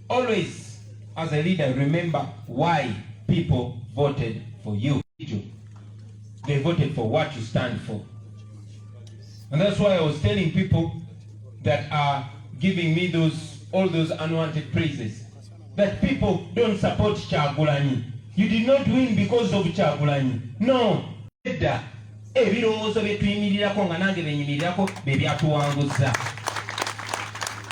always, as a leader, remember why people voted for you. They voted for what you stand for. And that's why I was telling people that are giving me all those unwanted praises, that people don't support Kyagulanyi. You did not win because of Kyagulanyi. No. Ebirowoozo byetuyimirirako nga nange benyimirirako bebyatuwanguza.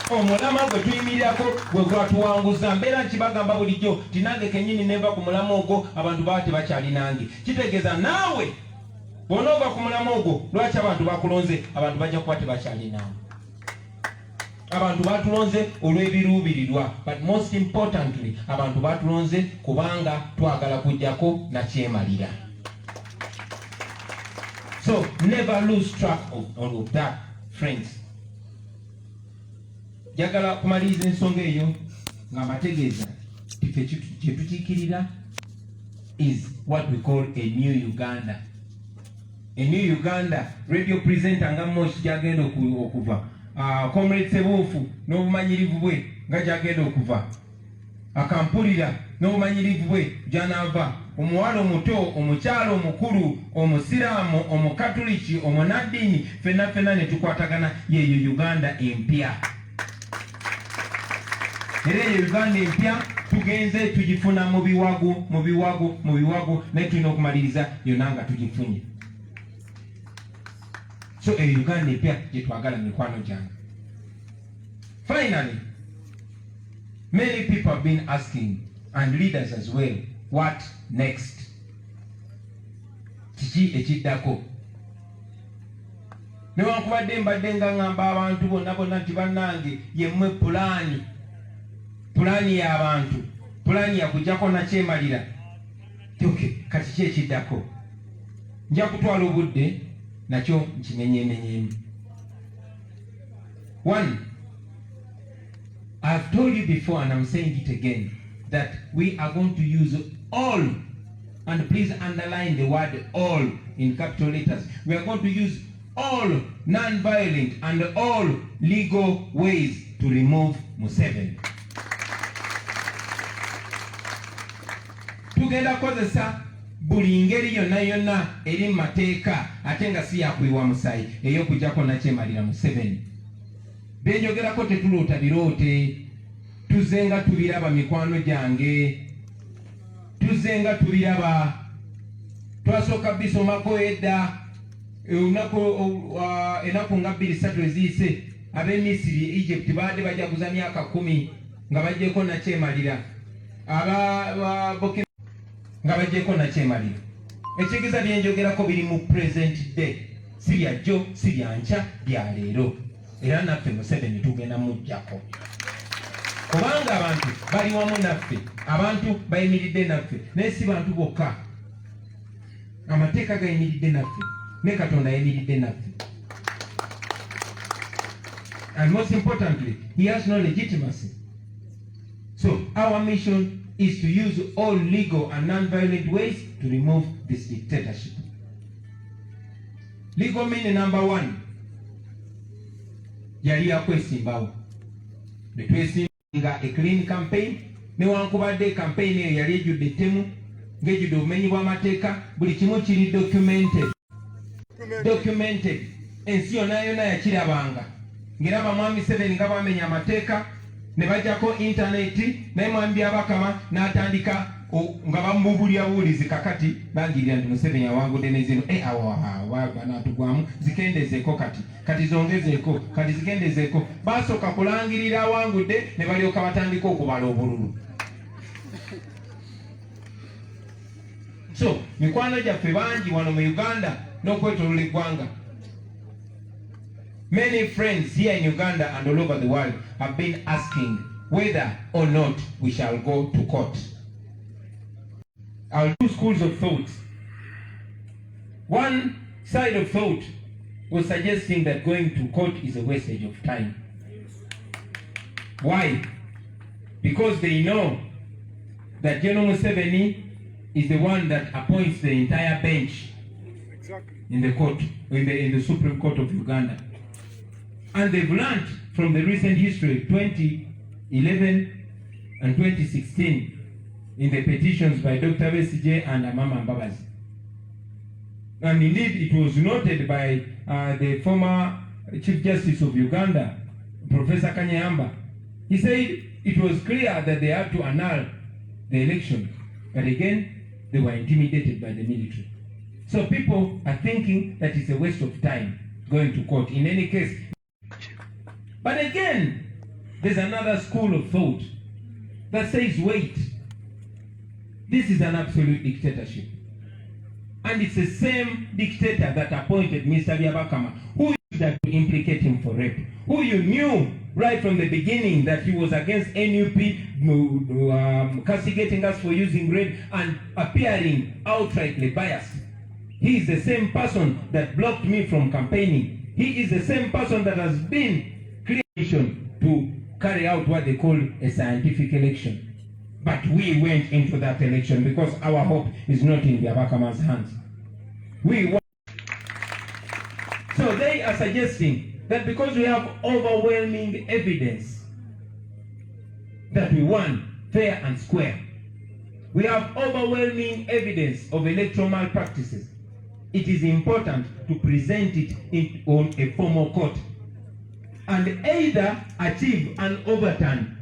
Omulama gwe tuyimirirako gwe gwatuwanguza. Mbeera nkibagamba bulijjo tinange kenyini neva ku mulama ogwo abantu baba tebakyali nange. Kitegeeza naawe bw'onoova ku mulama ogwo lwaki abantu bakulonze abantu bajja kuba tebakyali nawe. Abantu batulonze olw'ebiruubirirwa, but most importantly abantu batulonze kubanga twagala kujjako na kyemalira. So never lose track of that, friends. Jagala kumaliriza ensonga eyo nga mbategeeza kye tukiikirira is what we call a new Uganda. A new Uganda radio presenter nga Moshi gyagenda okuva. Comrade Sebufu n'obumanyirivu bwe nga gyagenda okuva. Akampulira n'obumanyirivu bwe gyanaava. Omuwala omuto, omukyalo omukulu, omusiraamu, omukatuliki, omunaddiini, ffenna ne tukwatagana yeeyo Uganda empya. Era eyo Uganda empya tugenze tugifuna mu biwagu naye tulina okumaliriza yonna nga tugifunye. So eyo Uganda empya gye twagala mikwano gyange. Finally, many people have been asking, and leaders as well, what next? Kiki ekiddako? Newankubadde mbadde nga ngamba abantu bonna nti bannange yemmwe pulaani y'abantu, pulaani yakujjako nakyemalira. Okay, kati ki ekiddako? Nja kutwala obudde nakyo nkimenyeemenyeemu. One, I've told you before and I'm saying it again, that we are going to use all, and please underline the word all in capital letters. We are going to use all non-violent and all legal ways to remove Museveni. Tugenda kozesa buli ngeri yonna eri mateeka ate nga si yakwiwa musayi ey'okujjako nakyemalira Museveni. Byenjogerako tetuloota biroote, tuzze nga tubiraba mikwano gyange, tuzze nga tubiraba. Twasooka bisomako edda ennaku nga 2-3 eziyise ab'Emisiri Egypt baadde bajaguza myaka 10 nga bajjeko nakyemalira, nga bajjeko nakyemalira. Ekigeeza byenjogerako biri mu present day, si bya jjo si bya nkya, bya leero. Era naffe Museveni tugenda mujjako kubanga abantu bali wamu naffe, abantu bayimiridde naffe, naye si bantu bokka. Amateeka gayimiridde naffe ne Katonda yayimiridde naffe. And most importantly, he has no legitimacy. So our mission is to use all legal and non-violent ways to remove this dictatorship. Legal meaning number 1, yali yakwesimbawo. Netwesimba a clean campaign, newankubadde campaign eyo yali ejjudde ettemu, ng'ejjudde obumenyi bw'amateeka, buli kimu kiri documented. Ensi yonna yakirabanga. Ng'eraba Mwami Museveni nga bamenya amateeka, ne bajjako intaneti, naye Mwami Byabakama n'atandika nga bamubulya buulizi kakati bangirira nti Museveni awangudde n'ezino natugwamu zikendezeeko kati zongezeeko kati zikendezeeko. Basooka kulangirira awangudde ne balyoka batandika okubala obululu. So mikwano gyaffe bangi wano mu Uganda n'okwetoloola eggwanga. Many friends here in Uganda and all over the world have been asking whether or not we shall go to court. I'll do schools of thought. One side of thought was suggesting that going to court is a wastage of time. Why? Because they know that General Museveni is the one that appoints the entire bench in the court, in the Supreme Court of Uganda. And they've learned from the recent history, 2011, and 2016 in the petitions by Dr. Besigye and Amama Mbabazi. And indeed, it was noted by the former Chief Justice of Uganda, Professor Kanyamba. He said it was clear that they had to annul the election, but again, they were intimidated by the military. So people are thinking that it's a waste of time going to court. In any case, but again, there's another school of thought that says, wait, this is an absolute dictatorship. And it's the same dictator that appointed Mr. Byabakama, who used to implicate him for rape, who you knew right from the beginning that he was against NUP, castigating us for using red and appearing outrightly biased. He is the same person that blocked me from campaigning. He is the same person that has been created to carry out what they call a scientific election. But we went into that election because our hope is not in Byabakama's hands. So they are suggesting that because we have overwhelming evidence that we won fair and square, we have overwhelming evidence of electoral malpractices, it is important to present it on a formal court and either achieve an overturn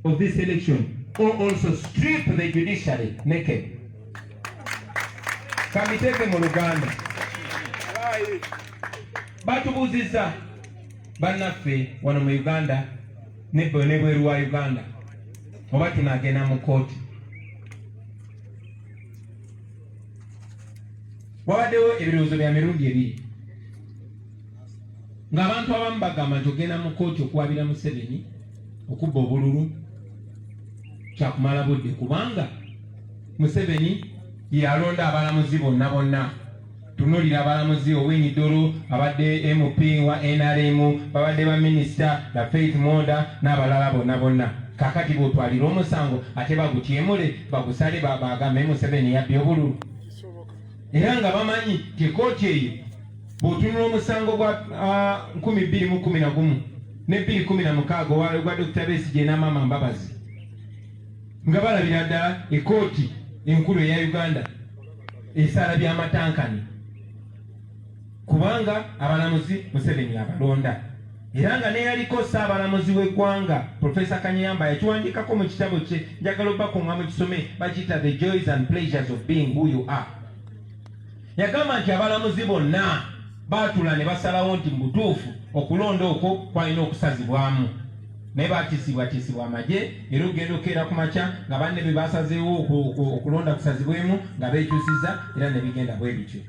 of this election or also strip the judiciary naked. Kamiteke mu Luganda batubuuziza bannaffe wano mu Uganda ne bweru wa Uganda oba tunagenda mu kooti. Wabaddewo ebirowoozo bya mirundi ebiri ng'abantu abamu bagamba nti ogenda mu kooti okuwabira Museveni okubba obululu kyakumala budde, kubanga Museveni yalonda abalamuzi bonna. Tunulira abalamuzi Owiny Dollo, abadde MP wa NRM, babadde ba minisita la Faith Monda n'abalala bonna. Kakati bw'otwalira omusango ate bagutyemule bagusale bagambe Museveni yabbye obululu. Era nga bamanyi nti kooti eyo bw'otunula omusango gwa 2011 ne 2016 gwa Dr. Besigye n'Amama Mbabazi nga balabira ddala ekooti enkulu eya Uganda esala by'amatankani kubanga abalamuzi Museveni abalonda. Era nga neyaliko Ssaabalamuzi w'eggwanga Professor Kanyamba yakiwandiikako mu kitabo kye, njagala obakonga mu kisome, bakiyita The Joys and Pleasures of Being Who You Are. Yagamba nti abalamuzi bonna baatula ne basalawo nti mu butuufu okulonda okwo kwalina okusazibwamu. Naye baatiisibwa amagye, era ogenda okeera ku makya nga banne be basazeewo okulonda kusazibwemu nga beekyusiza era ne bigenda bwe bityo.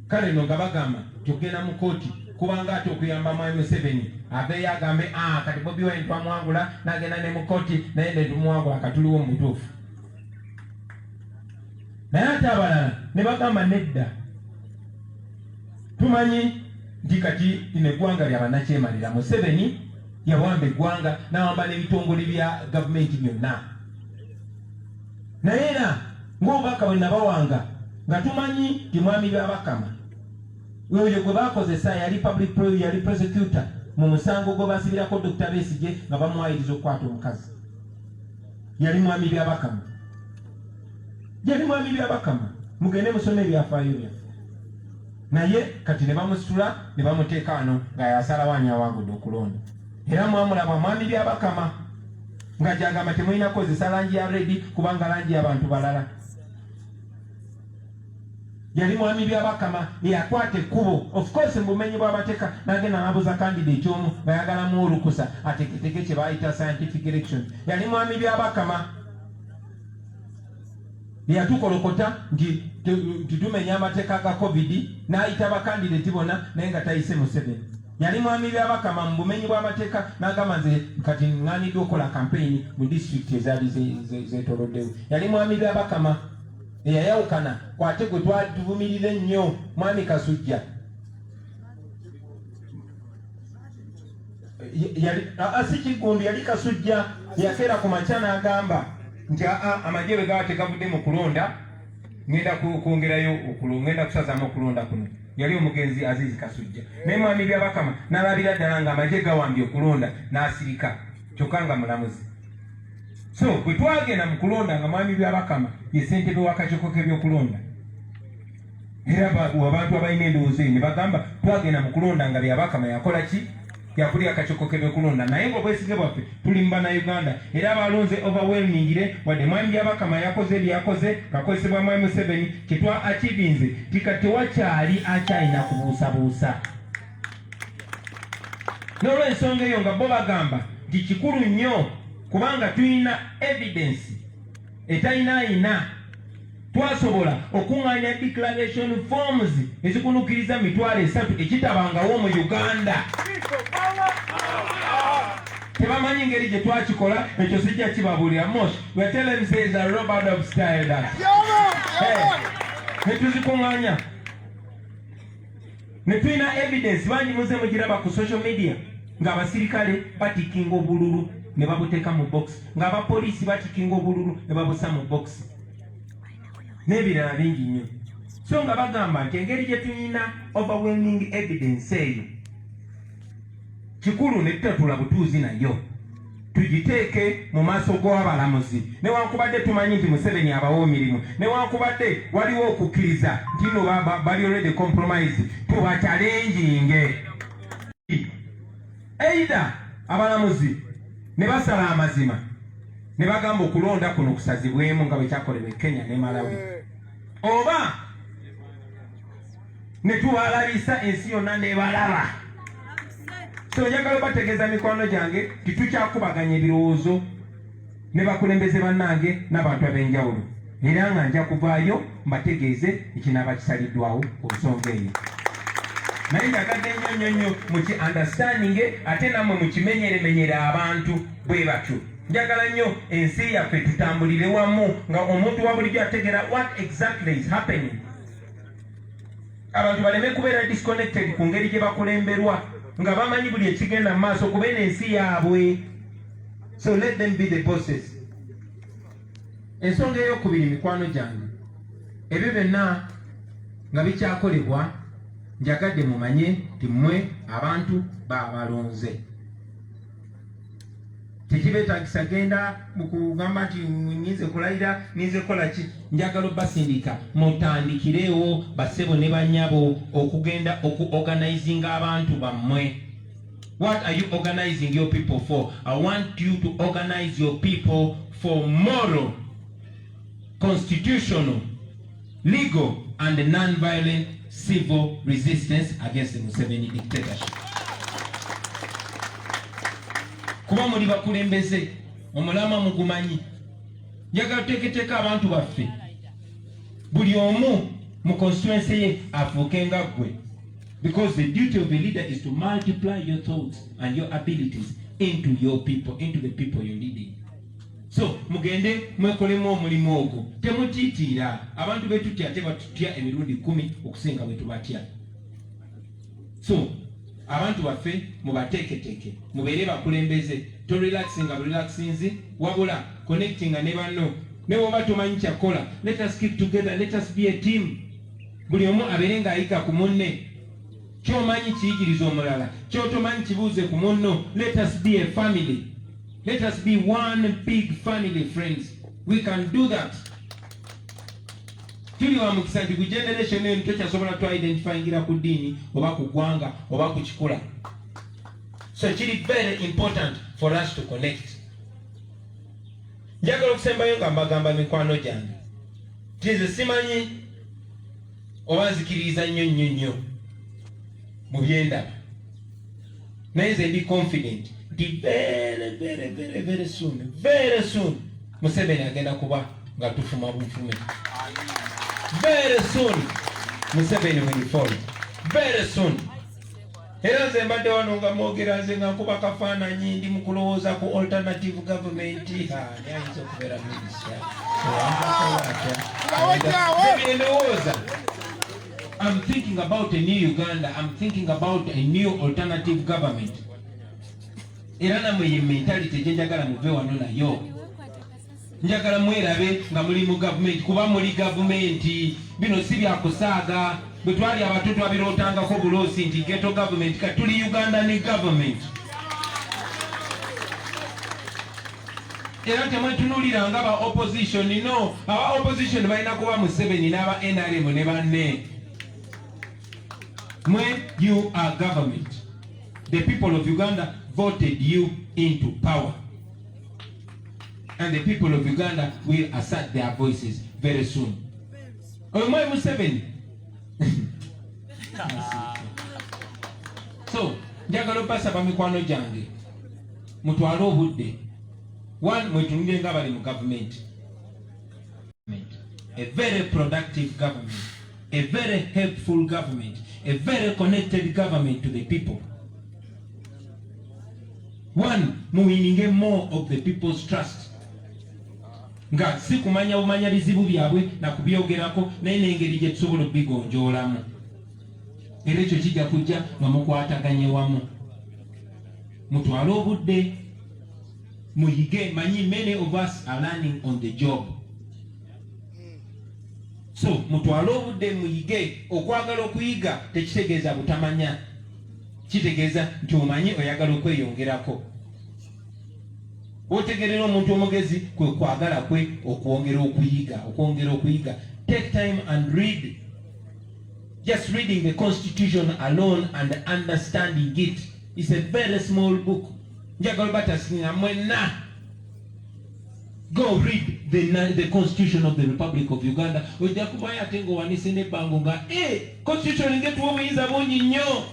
Kale nno nga bagamba tugenda mu kooti kubanga ate okuyamba Mwami Museveni abeeyo agambe kati Bobi Wine twamwangula n'agenda ne mu kooti naye ne tumuwangula katuliwo mu butuufu. Naye ate abalala ne bagamba nedda, tumanyi nti kati lino eggwanga lya bannakyemalira. Museveni yawamba eggwanga n'awamba n'ebitongole bya gavumenti byonna. Naye era ng'obubaka bwe nabawanga nga tumanyi nti Mwami Byabakama oyo gwe baakozesa yali prosecutor mu musango gwe basibirako Dr. Besigye nga bamuwayiriza okukwata omukazi. Yali Mwami Byabakama. Mugende musome ebyafaayo byaffe. Naye kati ne bamusitula ne bamuteeka wano nga yasalawo ani awangudde okulonda. Era mwamulaba Mwami Byabakama nga gyagamba temulina kukozesa langi ya redi kubanga langi y'abantu balala. Yali Mwami Byabakama yakwata ekkubo, of course mu bumenyi bw'abateeka n'agenda n'abuza candidate omu nga yagalamu olukusa ateketeke kye baayita scientific election. Yali Mwami Byabakama yatukolokota nti tumenya amateeka ga COVID n'ayita bakandidate bonna naye nga tayise Museveni. Yali Mwami Byabakama mu bumenyi bw'amateeka n'agamba nze kati ŋŋaanidde okukola campaign mu district ezaali zeetoloddewo. Yali Mwami Byabakama eyayawukana kwate gwe twatuvumirira ennyo Mwami Kasujja. Si Kiggundu, yali Kasujja yakeera ku makya n'agamba nti amagye bwe gaba tegavudde mu kulonda ngenda kwongerayo ngenda kusazamu okulonda kuno. Yali omugenzi Azizi Kasujja. Naye Mwami Byabakama n'alabira ddala ng'amagye gawambye okulonda n'asirika kyokka nga mulamuzi. So bwe twagenda mu kulonda nga mwami byabakama ye ssentebe w'akakiiko k'ebyokulonda, era abantu abalina endowooza ne bagamba twagenda mu kulonda nga byabakama yakola ki? Yakulira akakiiko k'ebyokulonda. Naye ng'obwesige bwaffe tuli mu bannayuganda era abalonze overwhelmingire wadde mwami byabakama yakoze byakoze kakozesebwa mwami Museveni kyetwa akivinze tika tewakyali akyalina kubuusabuusa. N'olw'ensonga eyo nga bo bagamba nti kikulu nnyo kubanga tulina evidence etayinaayina twasobola okuŋŋaanya declaration forms ezikunukiriza 3,000 ekitabangawo mu Uganda. Tebamanyi ngeri gye twakikola ekyo sijja kibabuulira. Mosh we tell them say is a Robert of style that ne tuzikuŋŋaanya ne tulina evidence bangi muze mugiraba ku social media ng'abasirikale batikinga obululu ne babuteeka mu box, ng'abapoliisi batikinga obululu ne babusa mu box n'ebirala bingi nnyo. So nga bagamba nti engeri gye tulina overwhelming evidence eyo kikulu ne tutatula butuuzi nayo tugiteeke mu maaso g'abalamuzi, newankubadde tumanyi nti Museveni abawo emirimu, newankubadde waliwo okukkiriza nti no bali already compromise, tubatalenginge either abalamuzi ne basala amazima ne bagamba okulonda kuno kusazibwemu nga bwe kyakolebwa e Kenya ne Malawi, oba ne tubalabisa ensi yonna nebalaba. So njagala bategeeza mikwano gyange titukyakubaganya ebirowoozo ne bakulembeze bannange n'abantu ab'enjawulo, era nga nja kuvaayo mbategeeze ekinaaba kisaliddwawo ku nsonga eyo. Naye njagadde nnyo mu ki understanding ate nammwe mukimenyeremenyere abantu bwe batyo. Njagala nnyo ensi yaffe tutambulire wamu nga omuntu wa bulijjo ategeera what exactly is happening. Abantu baleme kubeera disconnected ku ngeri gye bakulemberwa nga bamanyi buli ekigenda mu maaso kuba ensi yaabwe. So let them be the bosses. Ensonga ey'okubiri mikwano gyange, ebyo byonna nga bikyakolebwa njagadde mumanye nti mmwe abantu babalonze. Tekibeetagisa genda mu kugamba nti nyize kulayira nize kola ki. Njagala basindika mutandikirewo bassebo ne bannyabo okugenda okuorganizinga abantu bammwe. What are you organizing your people for? I want you to organize your people for moral, constitutional, legal and non-violent civil resistance against the Museveni dictatorship. Kuba muli bakulembeze omulama mugumanyi, njagala tuteeketeeka abantu baffe buli omu mu constituency ye afuuke nga ggwe, because the duty of a leader is to multiply your thoughts and your abilities into your people, into the people you're leading. So mugende mwekolemu omulimu ogwo, temutiitiira. Abantu betutya ate batutya emirundi 10 okusinga bwe tubatya. So abantu baffe mubateeketeeke mubeere bakulembeze, to relaxinga relaxinzi wabula connectinga ne banno. Ne bwoba tomanyi kyakola, let us keep together, let us be a team. Buli omu abeere ng'ayiga ku munne, ky'omanyi kiyigiriza omulala, ky'otomanyi kibuuze ku munno. Let us be a family. Let us be one big family, friends. We can do that. Tuli wa mukisa nti ku generation eno tokyasobola to identifyingira ku ddiini oba ku ggwanga oba ku kikula. So it is very important for us to connect. Njagala okusembayo nga mbagamba mikwano gyange, nze simanyi oba nzikiririza nnyo mu byendaba, naye nze ndi confident nti very soon Museveni agenda kuba nga tufuma bufume. Very soon Museveni will fall. Very soon. Era nze mbadde wano nga mwogera nze nga nkuba kafaananyi ndi mu kulowooza ku alternative government. Ayinza okubeera minisita. I'm thinking about a new Uganda. I'm thinking about a new alternative government. Era namwe ye mentality gye njagala muve wano nayo. Njagala mwerabe nga muli mu government, kuba muli government bino si bya kusaaga. Bwe twali abato twabirootangako buloosi nti ghetto government, katuli Uganda ne government. era temwetunulira nga ba opposition. No, aba opposition balina kuba Museveni n'aba NRM ne banne. When you are government, the people of Uganda voted you into power, and the people of Uganda will assert their voices very soon. Omwe Museveni. So njagala basaba mikwano gyange mutwale obudde. One, mwetunulire nga bali mu government. A very productive government, a very helpful government, a very connected government to the people. One, muwininge more of the people's trust. Nga si kumanya bumanya bizibu byabwe na kubyogerako naye n'engeri gye tusobola bigonjoolamu. Era ekyo kijja kujja nga mukwataganye wamu. Mutwale obudde muyige. Manyi many of us are learning on the job. So mutwale obudde muyige. Okwagala okuyiga tekitegeeza butamanya. Kitegeeza nti omanyi oyagala okweyongerako. Otegerera omuntu omugezi kwe kwagala kwe okwongera okuyiga. Take time and read. Just reading the Constitution alone and understanding it is a very small book. Njagala batasinga mwenna. Go read the Constitution of the Republic of Uganda. Ojja kubayo ate ng'owanise n'ebbango nga Constitution ngetuwa obuyinza bungi nnyo.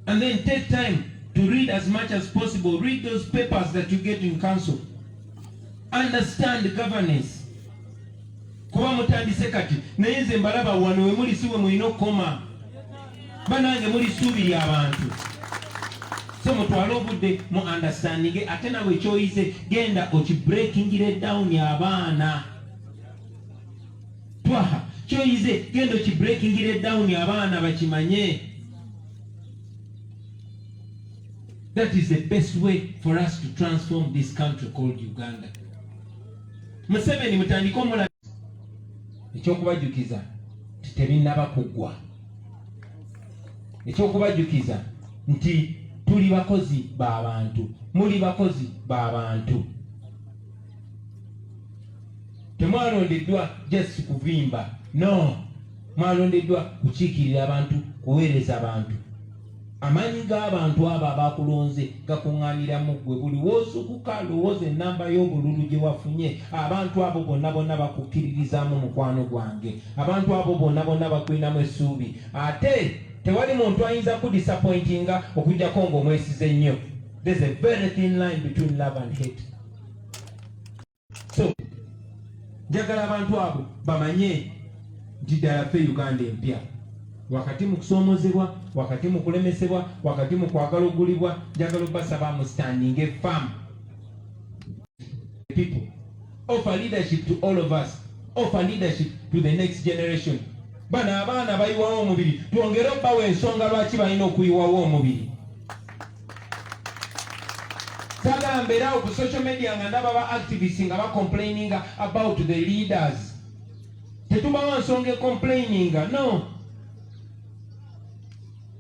And then take time to read as much as possible. Read those papers that you get in council. Understand governance. Kuba mutandise kati naye nze mbalaba wano we muli siwe mulina okukoma. Banange muli suubiri abantu. So mutwale obudde mu understanding ate nawe ekyoyize genda okibreakingire down abaana. Twaha kyoyize genda okibreakingire down abaana bakimanye. That is the best way for us to transform this country called Uganda. Museveni mutandika omula ekyokubajukiza tebinaba kugwa. Ekyokubajukiza nti tuli bakozi b'abantu, muli bakozi b'abantu. Temwalondeddwa just kuvimba. No, mwalondeddwa kukiikirira abantu, kuweereza abantu. Amanyi g'abantu abo abakulonze gakuŋŋaaniramu ggwe. Buli woosukuka lowooza ennamba y'obululu gye wafunye. Abantu abo bonna bakukkiririzaamu mukwano gwange. Abantu abo bonna bakwinamu essuubi. Ate tewali muntu ayinza kudisappointinga okujjako ng'omwesize nnyo. There's a very thin line between love and hate. So njagala abantu abo bamanye nti ddala ffe Uganda empya. Wakati mu kusoomozebwa, wakati mu kulemesebwa, wakati mu kwagala ogulibwa, njagala basaba mu standing firm. People offer leadership to all of us. Offer leadership to the next generation. Bana abaana bayiwawo omubiri. Twongere obbawo ensonga lwaki balina okuyiwawo omubiri. Saagala mbeerawo ku social media nga ndaba ba activists nga complaining about the leaders. Tetubawo nsonga complaining. No.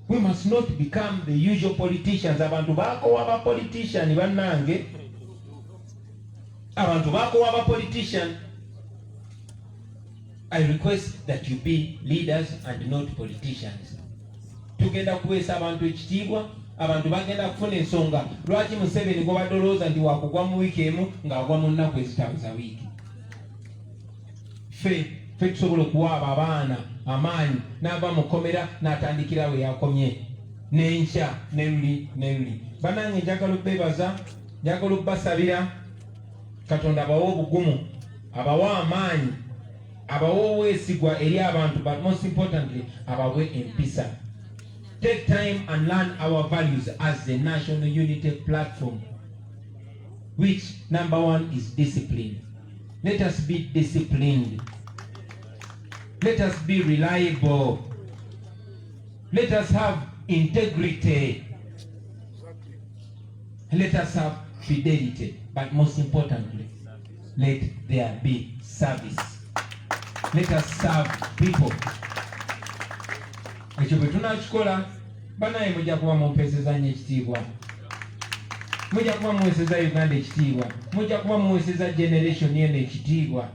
We must not become the usual politicians. Abantu bakowa ba politician bannange. Abantu bakowa ba politician. I request that you be leaders and not politicians. Tugenda kuweesa abantu ekitiibwa. Abantu bagenda kufuna ensonga. Lwaki Museveni gobadde olowooza nti wakugwa mu wiiki emu ng'agwa mu nnaku ezitabuza wiiki. Ffe tusobola okuwaaba abaana amaanyi n'ava mu kkomera n'atandikira we yakomye n'enkya ne luli. Bannange njagala obbeebaza, njagala obbasabira Katonda abawe obugumu, abawe amaanyi, abawe obwesigwa eri abantu, but most importantly abawe empisa. Take time and learn our values as the National Unity Platform, which number one is discipline. Let us be disciplined. Let us be reliable. Let us have integrity. Let us have fidelity. But most importantly, let there be service. Let us serve people. Ekyo bwe tunakikola banaye mujja kuba mumpeeseza nnyo ekitiibwa. mujja kuba muweeseza Uganda ekitiibwa, mujja kuba muweeseza generation yeno ekitiibwa,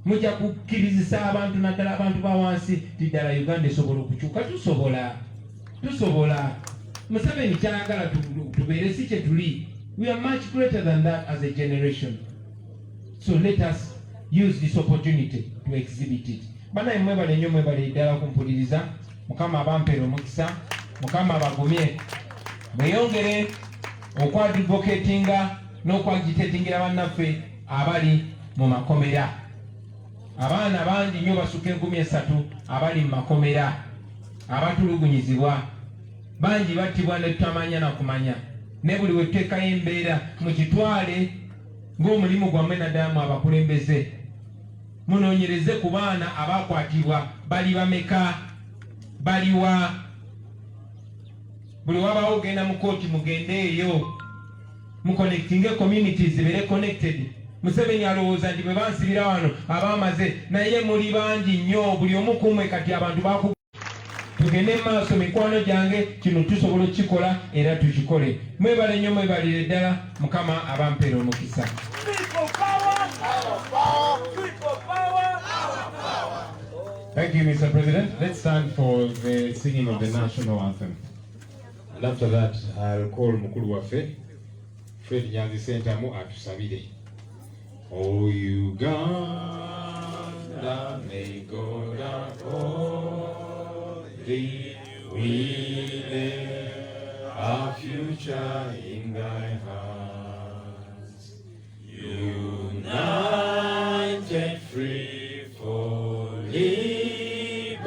mujja kukkirizisa abantu naddala abantu ba wansi tiddala Uganda esobola okukyuka. Tusobola. Museveni kyayagala tubeere si kye tuli. We are much greater than that as a generation. So let us use this opportunity to exhibit it. Bana mwebale nnyo mwebale ddala kumpuliriza. Mukama abampeera omukisa, Mukama abagumye. Mweyongere okwadvocatinga n'okwagitatingira bannaffe abali mu makomera. Abaana bangi nnyo basuka 13,000 abali mu makomera abatulugunyizibwa. Bangi battibwa ne tutamanya na kumanya. Ne buli we tuteekayo embeera mukitwale ng'omulimu gwammwe naddala mu abakulembeze. Munoonyereze ku baana abakwatibwa bali bameka, baliwa. Buli wabaawo ogenda mu kooti mugende eyo. Muconnectinge communities zibeere connected. Museveni alowooza nti bwe bansibira wano abaamaze, naye muli bangi nnyo, buli omu kumwe kati abantu baku. Tugende maaso mikwano gyange, kino tusobola okukikola era tukikole. Mwebale nnyo mwebalire ddala, Mukama abampeera omukisa. Thank you, Mr. President. Let's stand for the singing of the national anthem. And after that, I'll call Mukulu Wafe, Fred Nyanzi Sentamu atusabire. Oh, Uganda, may God uphold thee. We lay our future in thy hands. United, free for liberty,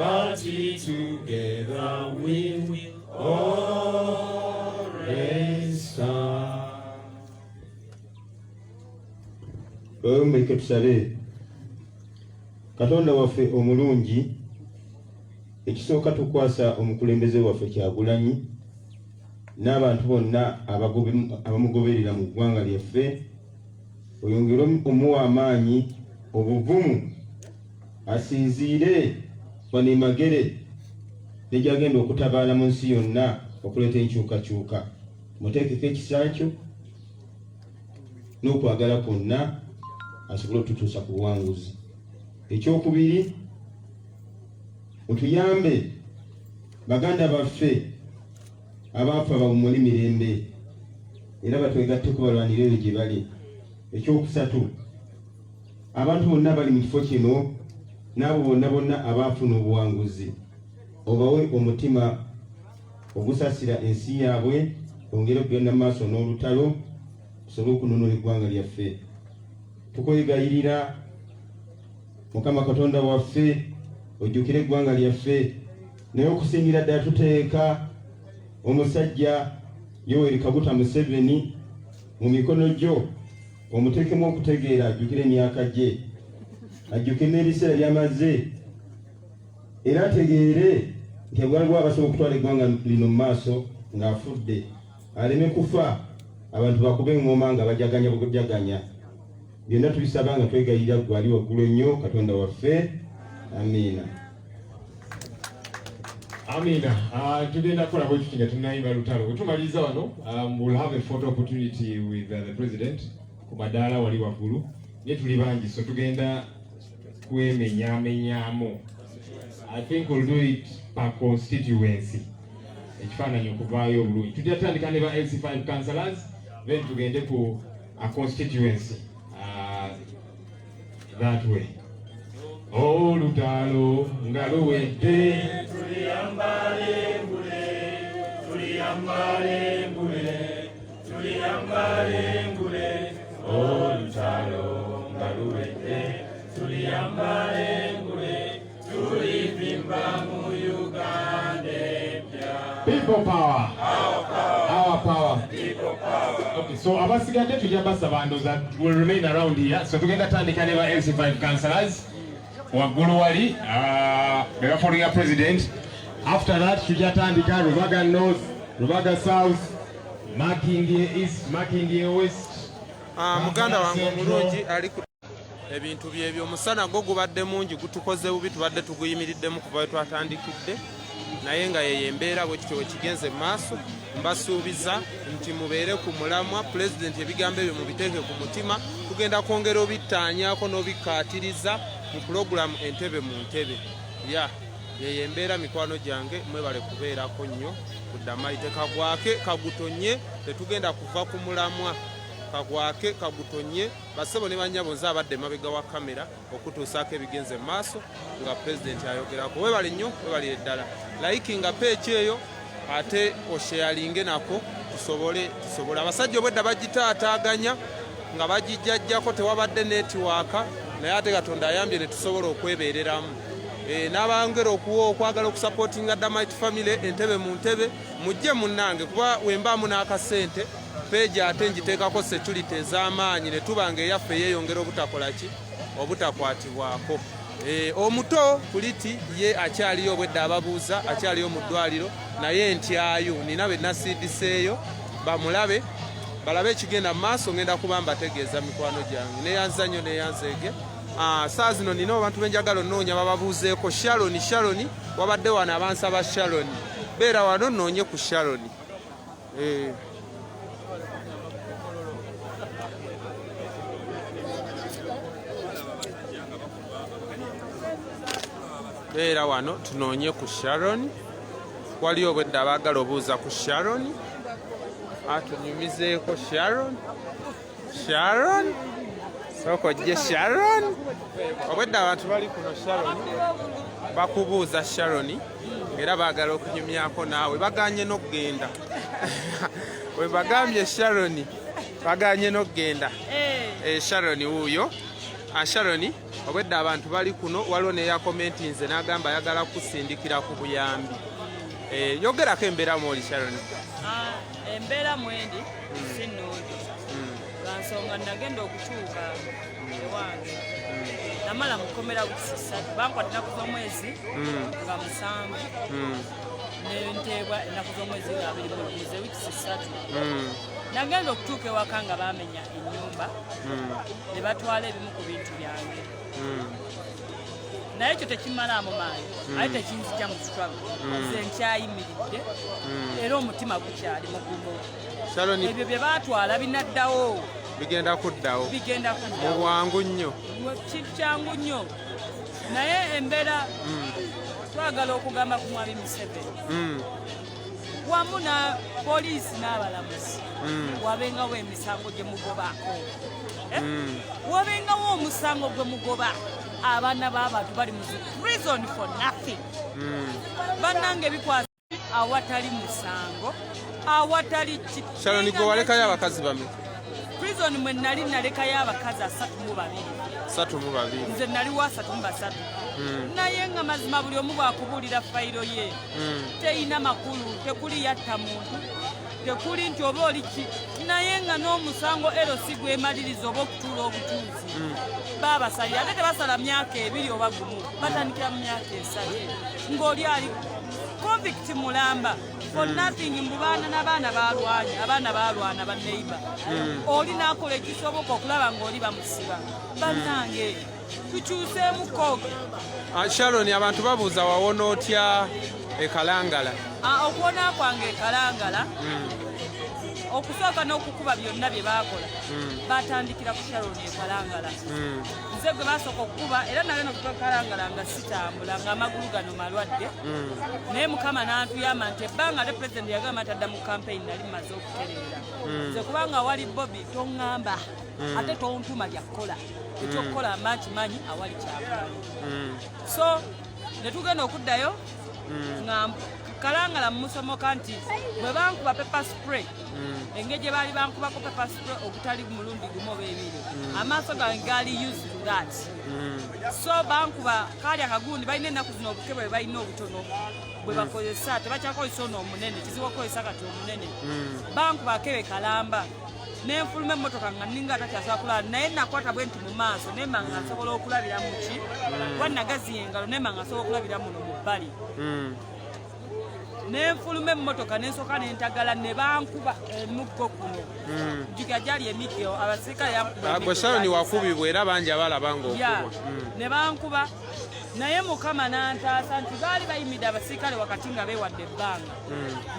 together we will always stand. Mbeke tusabe. Katonda waffe omulungi, ekisooka tukwasa omukulembeze waffe Kyagulanyi n'abantu bonna abamugoberera mu ggwanga lyaffe, oyongere omuwa amaanyi, obuvumu, asinziire banemagere nejagenda okutabaala mu nsi yonna okuleeta enkyukakyuka. Muteekeko ekisa kyo n'okwagala kwonna asobole okututuusa ku buwanguzi. Ekyokubiri, otuyambe baganda baffe abaafa bawummule mirembe era batwegatteko balwanire eyo gye bali. Ekyokusatu, abantu bonna bali mu kifo kino n'abo bonna abaafuna obuwanguzi, obawe omutima ogusasira ensi yaabwe, ongere okugenda mu maaso n'olutalo tusobole okununula eggwanga lyaffe. Tukwegayirira Mukama Katonda waffe ojjukire eggwanga lyaffe, naye okusingira ddala tuteeka omusajja Yoweri Kaguta Museveni mu mikono gyo, omuteekemu okutegeera ajjukire emyaka gye, ajjukire n'ebiseera by'amaze, era ategeere nti waliwo abasobola okutwala eggwanga lino mu maaso ng'afudde, aleme kufa abantu bakube engoma nga bajaganya bujaganya. Byonna tubisaba nga twegayirira ggwe ali waggulu ennyo, Katonda waffe. Amiina. Amina. Tugenda kukola bwe tuti nga tunayimba lutalo. Bwe tumaliza wano, we'll have a photo opportunity with the president ku madaala wali waggulu. Naye tuli bangi, so tugenda kwemenyaamenyaamu. I think we'll do it per constituency. Ekifaananyi okuvaayo obulungi. Tujja tutandika ne ba LC5 councillors, then tugende ku a constituency that way. Oh, lutalo nga luwedde, tuliyambale ngule. Oh, lutalo nga luwedde, tuliyambale ngule, tulivimba mu Uganda epya. People power. Our power. People power. Okay, so abasigadde tujja basaba ndoza will remain around here. So tugenda tandika ne ba LC5 councillors waggulu wali beba following president. After that tujja tandika Rubaga North, Rubaga South, Makindye East, Makindye West. Muganda wange omulungi ali ku ebintu byebyo omusana gwo gubadde mungi gutukoze bubi, tubadde tuguyimiriddemu kuva we twatandikidde naye nga yeyo embeera bwe kityo wekigenze mu maaso. Mbasuubiza nti mubeere ku mulamwa. Pulezidenti ebigambo ebyo mubiteeke ku mutima. Tugenda kwongera obittaanyaako n'obikkaatiriza mu pulogulaamu entebe mu ntebe. Yeyo embeera mikwano gyange, mwebale kubeerako nnyo ku Damaite. Kagwake kagutonye, tetugenda kuva ku mulamwa. Kagwake kagutonye, bassebo ne bannyabo nze abadde mabega wa kamera okutuusaako ebigenze mu maaso nga pulezidenti ayogerako. Webale nnyo, webalire ddala. Likinga page eyo ate osharinge nako tusobole. Abasajja obwedda bagitaataaganya nga bagijjajjako tewabadde netiwaaka, naye ate Katonda ayambye ne tusobola okwebeereramu. N'abangera okwagala okusapootinga Damaite family entebe mu ntebe, mujje munnange kuba wembaamu n'akasente peegi ate njiteekako security ez'amaanyi ne tubanga eyaffe yeeyongera obutakwatibwako. Omuto Puliti ye akyaliyo obwedda ababuuza, akyaliyo mu ddwaliro, naye ntyayo nina be nasiidiseeyo bamulabe balabe ekigenda mu maaso. Ngenda kuba mbategeeza mikwano gyange neyanza nnyo neyanzeege. Saa zino nina abantu benjagala onnoonya bababuuzeeko. Sharon wabadde wano abansaba Sharon, beera wano nnoonye ku Sharon. Beera wano tunoonye ku Sharon. Waliyo obwedda abaagala obuuza ku Sharon. Atunyumizeeko Sharon. Sokojje Sharon. Obwedda abantu bali kuno Sharon bakubuuza Sharon era baagala okunyumyako naawe. Baganye n'okugenda. We bagambye Sharon baganye n'okugenda. Sharon wuuyo. Sharon obwedda abantu bali kuno. Waliwo neya komenti nze n'agamba ayagala kusindikira ku buyambi. Yogerako embeera mwoli Sharon. Embeera mwendi sinnungi lwansonga nagenda okutuuka ewange namala mukomera busisatu bankwata ennaku z'omwezi nga 7 nenteebwa ennaku z'omwezi nga 2 wiiki 3 nagenda okutuuka ewaka nga bamenya ennyumba ne batwala ebimu ku bintu byange naye ekyo tekimalaamu maanyi ate tekinzija mu struggle nze nkyayimiridde era omutima gukyali mugumu. Ebyo bye baatwala binaddawo, bigenda kuddawo mu bwangu nnyo, kintu kyangu nnyo. Naye embeera twagala okugamba ku Mwami Museveni wamu na poliisi n'abalamuzi wabengawo emisango gye mugobaako, wabengawo omusango gwe mugoba abaana b'abantu bali mu prison for nothing. Bannange bikwasa awatali musango, awatali Sharon gwe walekayo abakazi bame prison mwe nali nalekayo abakazi 32 nze nali wa 33 naye nga mazima buli omu bwakubuulira fayiro ye teyina makulu, tekuli yatta muntu, tekuli nti oba oli ki, naye nga n'omusango erosi gwemaliriza oba okutuula obutuuzi baabasalira. Ate tebasala myaka 2 oba gumu, batandikira mu myaka 3 ng'oli ali convict mulamba for nothing. Mbubaana n'abaana baalwanya, abaana baalwana banneiba, oli n'akola ekisoboka okulaba ng'oli bamusiba. Bannange tukyuseemuko. Sharon, abantu babuuza wawona otya ekalangala? Okuwona kwange ekalangala okusooka n'okukuba byonna bye baakola batandikira ku Sharon ekalangala. Nze gwe basooka okukuba era nagenda okukalangala nga sitambula ng'amagulu gano malwadde, naye Mukama n'antuyamba nti ebbanga ate pulezidenti yagamba atadda mu kampeyini nali mmaze okutereera. Nze kubanga awali Bobi toŋŋamba ate tontuma byakukola, ekyokukola mba nkimanyi awali kyakumanyi. So ne tugenda okuddayo nga kalangala mumusomoka nti bwe bankuba pepper spray engeri gye baali bankubako pepper spray ogutali mulundi gumu oba 2 amaaso gange gaali used to that. So bankuba kaali akagundi balina ennaku zino obuke bwe balina obutono bwe bakozesa, tebakyakozesa ono omunene, kizibu okukozesa kati omunene. Bankuba akebe kalamba nenfuluma emmotoka nga ninga atakyasobola kulaba, naye nakwata bwe nti mu maaso nemba nga nsobola okulabira mu ki wanagaziya engalo nemba nga nsobola okulabira muno mu bbali. Nenfuluma emmotoka nensooka nentagala ne bankuba emuggo kuno njuga gyali emiggo abasirikale Sharon wakubibwa era bangi abalaba ng'okubwa ne bankuba naye mukama n'antaasa nti baali bayimidde abasirikale wakati nga beewadde ebbanga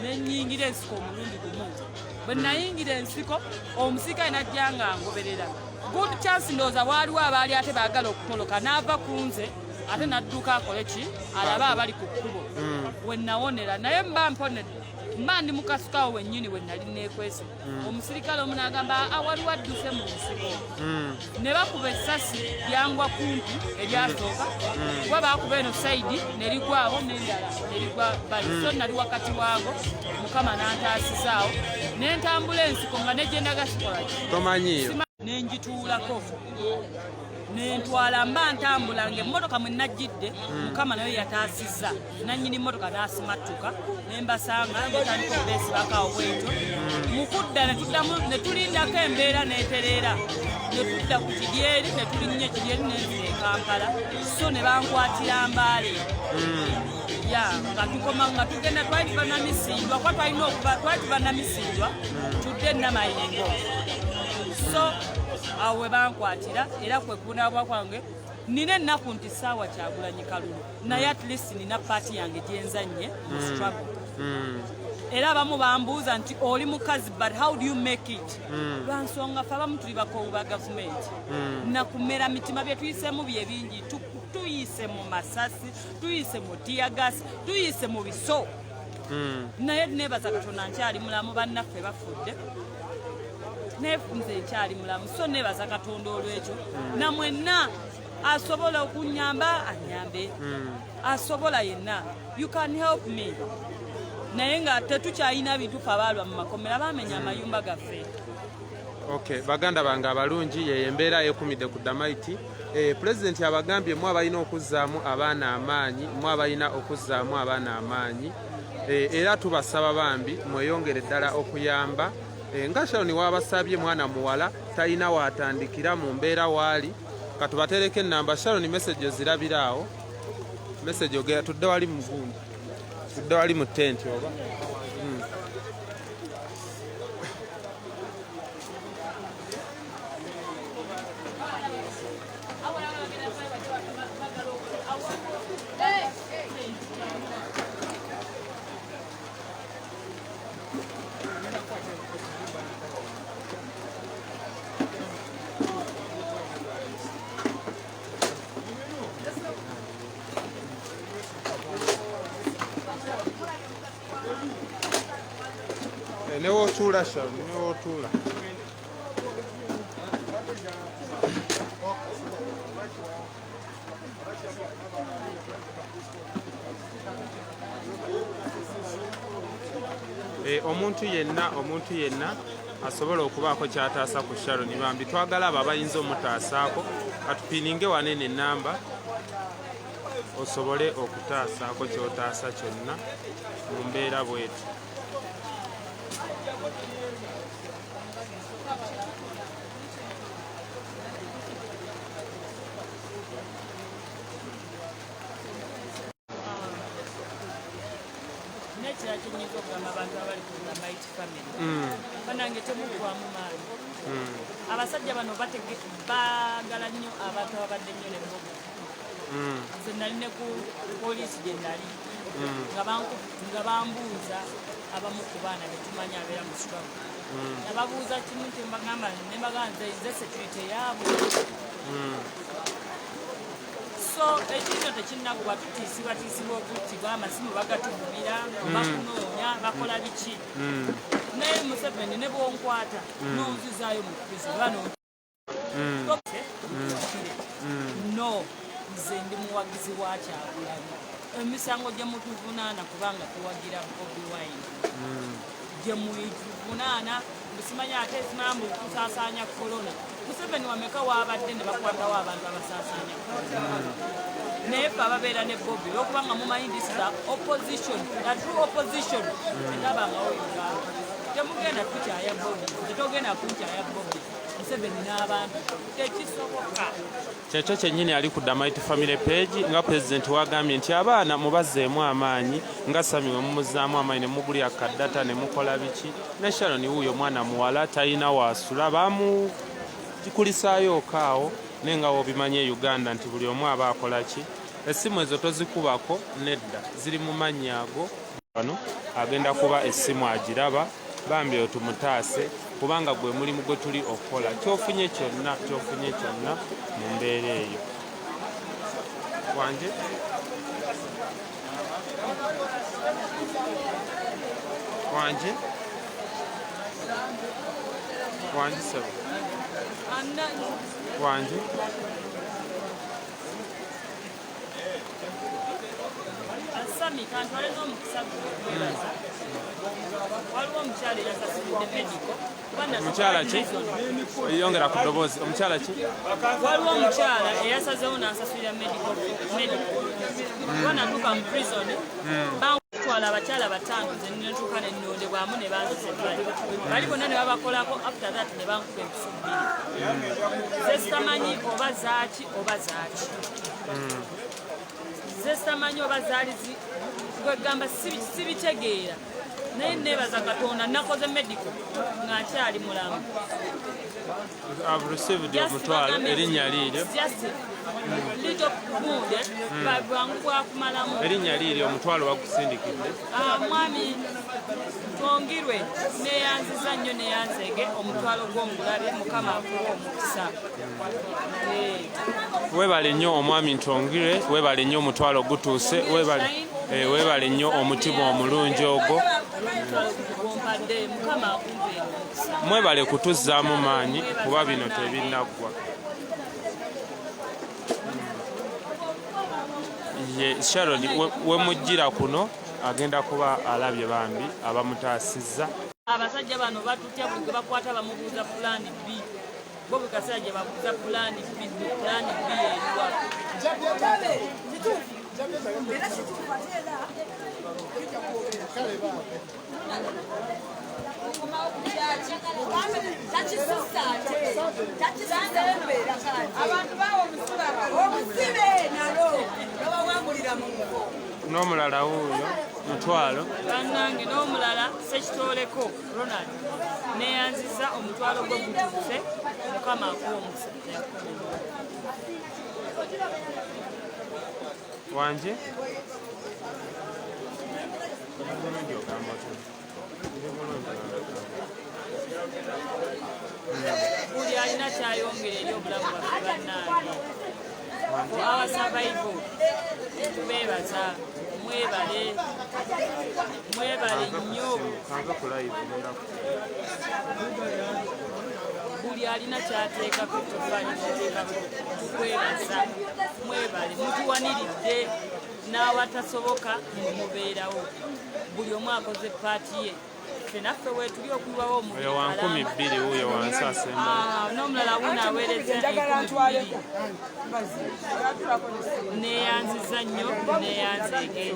ne nnyingira ensiko omulundi gumu bwe nayingira ensiko omusirikale najja nga ngoberera good chance ndowooza waaliwo abaali ate baagala okutoloka n'ava ku nze ate n'adduka akole ki alabe abali ku kkubo we nawonera naye mba mponedde mba ndi mukasukawo wennyini we nali neekwese omusirikale omu n'agamba waliwo adduse mu nsiko ne bakuba essasi lyangwa kumpi eryasooka kuba baakuba eno sayidi ne ligwawo n'endala ne ligwa bali so nali wakati waago mukama n'antaasizaawo ne ntambula ensiko nga negyendaga sikolaki tomanyiyo nenjituulako nentwala mba ntambula ng'emmotoka mwe najjidde mukama nayo yataasizza nannyini mmotoka n'asimattuka ne mbasanga netandika obeesibakaawo bwetyo mu kudda ne tulindako embeera n'etereera ne tudda ku kidyeri ne tulinnya ekidyeri n'enzira e Kampala so ne bankwatira Mbaale ya nga tukoma nga tugenda twali tubanamisindwa kuba twalina okuba twali tubanamisindwa tudde Namayingo so awo we bankwatira era kwe kubonaabwa kwange nina ennaku nti saawa Kyagulanyi Kalulu naye at least nina paati yange gyenzanye mu struggle era abamu bambuuza nti oli mukazi but how do you make it lwansonga fe abamu tuli bakowu ba gavumenti nakumera mitima bye tuyisemu bye bingi tuyise mu masasi tuyise mu tiyagasi tuyise mu biso naye nebaza Katonda nkyali mulamu bannaffe bafudde nefunze nkyali mulamu so nebaza Katonda olwekyo namwenna asobola okunyamba anyambe asobola yenna you can help me naye nga tetukyalina bintu fe abaalwa mu makomera bamenya amayumba gaffe. Okay, baganda bange abalungi yeyo embeera ekumidde ku Damaiti. Pulezidenti abagambye mu abalina okuzzaamu abaana amaanyi mu abalina okuzzaamu abaana amaanyi era tubasaba bambi mweyongere ddala okuyamba nga Sharon wabasabye mwana muwala talina waatandikira mu mbeera waali katubatereke ennamba Sharon message zirabiraawo message ogera tudde wali mu gundi tudde wali mu tenti oba newo tula Sharon newo tula omuntu yenna asobola okubaako kyataasa ku Sharon bambi twagala abo abayinza omutaasaako katupininge wanene ennamba osobole okutaasaako kyotaasa kyonna mu mbeera bwetu. Nekira kinyinza okugamba abantu abali ku Damaiti family banange temuggwamu maanyi abasajja bano baagala nnyo abantu ababadde nnyo nembogo nze nali ne ku poliisi gye nali nga bambuuza abamu ku baana betumanyi abeera mu struggle nababuuza kimu nti mbagamba nembagaa nze security yaabwe so ekino tekinnaggwa tutiisibwatiisibwa okuttibwa amasimu bagatugumira bakunoonya bakola biki naye Museveni ne bwonkwata nonzizaayo mu kuzibano no nze ndi muwagizi wa Kyagulanyi emisango gye mutuvunaana kubanga tuwagira Bobi Wine gye mutuvunaana mbisimanya ate esimambu tusaasaanya korona Museveni wameka waabadde ne bakwatawo abantu abasaasaanya naye fe ababeera ne Bobi olwokubanga mumanyi this is opposition a true opposition erabangawo Uganda temugenda kukyaya Bobi tetogenda kunkyaya Bobi Museveni n'abantu tekisoboka. Kyekyo kyennyini ali ku Damaiti family page nga pulezidenti wagambye nti abaana mubazzeemu amaanyi nga Sami we mumuzzaamu amaanyi ne mugulya kaddata ne mukola biki ne Sharon wuuyo mwana muwala talina waasula bamukulisaayo okaawo naye nga w'obimanye Uganda nti buli omu aba akola ki essimu ezo tozikubako nedda ziri mu mannya ago wano agenda kuba essimu agiraba bambi otumutaase kubanga gwe mulimu gwe tuli okukola kyofunye kyonna mu mbeera eyo wanje sebo wanje Sami kantu alina omukisa gwebaza waliwo omukyala eyasasulidde medico omukyala ki yongera ku ddoboozi omukyala ki waliwo omukyala eyasazeewo n'asasulira medico kuba natuuka mu prison batwala abakyala 5 ze netuuka nenondebwamu ne banziza eddwaliro bali bonna ne babakolako after that ne bankuba empiso 2 ze sitamanyi oba zaaki zestamanyi oba zaali gwegamba sibitegeera naye nebaza Katonda nakoze medico nga nkyali mulamu omutwalo erinnya liiryo bwangu bwakumalamu erinnya liiryo omutwalo wagusindikidde mwami twongirwe neyanziza nnyo neyanzege omutwalo gw'omulabe mukama akuwa omukisa webale nnyo omwami ntongire webale nnyo omutwalo gutuuse webale nnyo omutima omulungi ogwo mwebale kutuzzaamu maanyi kuba bino tebinaggwa ye Sharon we mujjira kuno agenda kuba alabye bambi abamutaasizza abasajja bano batutya bwe bakwata bamubuuza pulaani B bo bwe kaseera gye babuuza pulaani B eriwa n'omulala wuuyo mutwalo bannange n'omulala sekitooleko Ronald neyanziza omutwalo gwe gutuuse mukama akuwa omukisa wanje buli alina kyayongera eri obulamu bwaffe bannange awa survival tubeebaza mwebale nnyo buli alina kyateekako tukwebaza mwebale mutuwaniridde n'awatasoboka mubeerawo buli omu akoze paati ye naffe wetuli okuyiwawo oyo wa 200 wuuyo wansi asemba n'omulala wuno aweereza 200 neyanziza nnyo neyanzeege